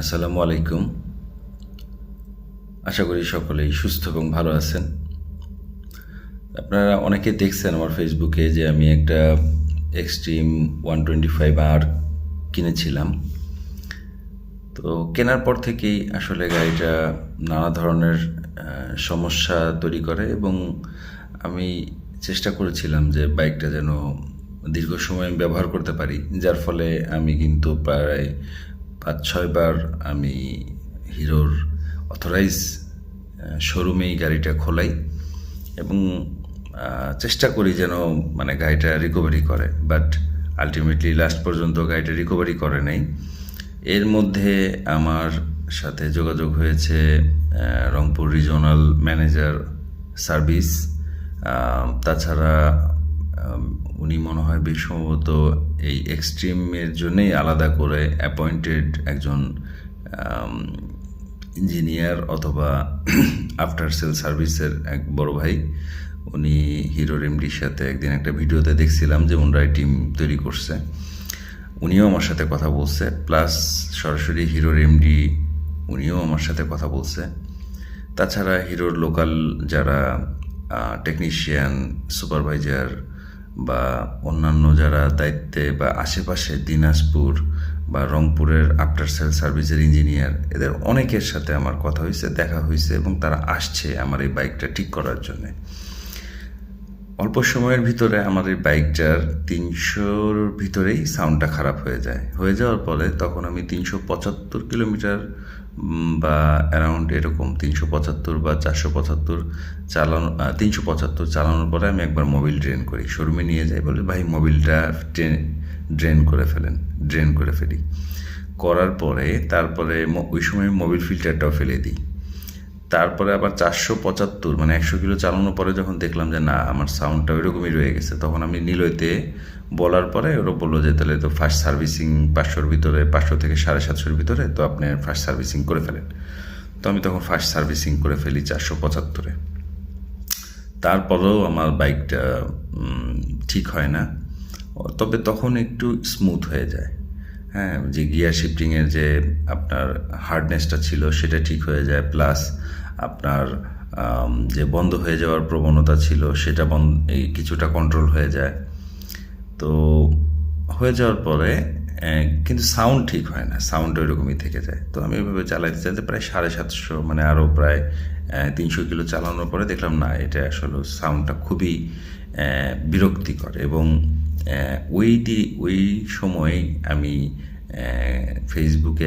আসসালামু আলাইকুম। আশা করি সকলেই সুস্থ এবং ভালো আছেন। আপনারা অনেকে দেখছেন আমার ফেসবুকে যে আমি একটা এক্সট্রিম 125R কিনেছিলাম। তো কেনার পর থেকেই আসলে গাড়িটা নানা ধরনের সমস্যা তৈরি করে এবং আমি চেষ্টা করেছিলাম যে বাইকটা যেন দীর্ঘ সময় আমি ব্যবহার করতে পারি, যার ফলে আমি কিন্তু প্রায় ৫-৬ বার আমি হিরোর অথরাইজ শোরুমেই গাড়িটা খোলাই এবং চেষ্টা করি যেন মানে গাড়িটা রিকভারি করে, বাট আলটিমেটলি লাস্ট পর্যন্ত গাড়িটা রিকভারি করে নাই। এর মধ্যে আমার সাথে যোগাযোগ হয়েছে রংপুর রিজনাল ম্যানেজার সার্ভিস। তাছাড়া উনি মনে হয় বেশ সম্ভবত এই এক্সট্রিমের জন্যেই আলাদা করে অ্যাপয়েন্টেড একজন ইঞ্জিনিয়ার অথবা আফটার সেল সার্ভিসের এক বড় ভাই। উনি হিরোর এমডির সাথে একদিন একটা ভিডিওতে দেখছিলাম যে ওনারাই টিম তৈরি করছে। উনিও আমার সাথে কথা বলছে, প্লাস সরাসরি হিরোর এমডি উনিও আমার সাথে কথা বলছে। তাছাড়া হিরোর লোকাল যারা টেকনিশিয়ান, সুপারভাইজার বা অন্যান্য যারা দায়িত্বে বা আশেপাশে দিনাজপুর বা রংপুরের আফটার সেল সার্ভিসের ইঞ্জিনিয়ার, এদের অনেকের সাথে আমার কথা হয়েছে, দেখা হয়েছে এবং তারা আসছে আমার এই বাইকটা ঠিক করার জন্যে। অল্প সময়ের ভিতরে আমার এই বাইকটার ৩০০-র ভিতরেই সাউন্ডটা খারাপ হয়ে যাওয়ার পরে তখন আমি ৩৭৫ কিলোমিটার বা অ্যারাউন্ড এরকম ৩৭৫ বা ৪৭৫ চালানোর পরে আমি একবার মোবিল ড্রেন করি, শোরুমে নিয়ে যাই, বলে ভাই মোবিলটা ড্রেন করে ফেলি। করার পরে তারপরে ওই সময় মোবিল ফিল্টারটাও ফেলে দিই। তারপরে আবার ৪৭৫ মানে ১০০ কিলো চালানোর পরে যখন দেখলাম যে না, আমার সাউন্ডটা ওইরকমই রয়ে গেছে, তখন আমি নিলয়তে বলার পরে ওরা বললো যে তাহলে তো ফার্স্ট সার্ভিসিং ৫০০-র ভিতরে, ৫০০ থেকে ৭৫০-র ভিতরে তো আপনি ফার্স্ট সার্ভিসিং করে ফেলেন। তো আমি তখন ফার্স্ট সার্ভিসিং করে ফেলি ৪৭৫-এ। তারপরেও আমার বাইকটা ঠিক হয় না, তবে তখন একটু স্মুথ হয়ে যায়। হ্যাঁ, যে গিয়ার শিফটিংয়ের যে আপনার হার্ডনেসটা ছিল সেটা ঠিক হয়ে যায়, প্লাস আপনার যে বন্ধ হয়ে যাওয়ার প্রবণতা ছিল সেটা এই কিছুটা কন্ট্রোল হয়ে যায়। তো হয়ে যাওয়ার পরে কিন্তু সাউন্ড ঠিক হয় না, সাউন্ড ওইরকমই থেকে যায়। তো আমি ওইভাবে চালাইতে চাইতে প্রায় ৭৫০, মানে আরও প্রায় ৩০০ কিলো চালানোর পরে দেখলাম না, এটা আসলে সাউন্ডটা খুবই বিরক্তিকর। এবং ওই সময় আমি ফেসবুকে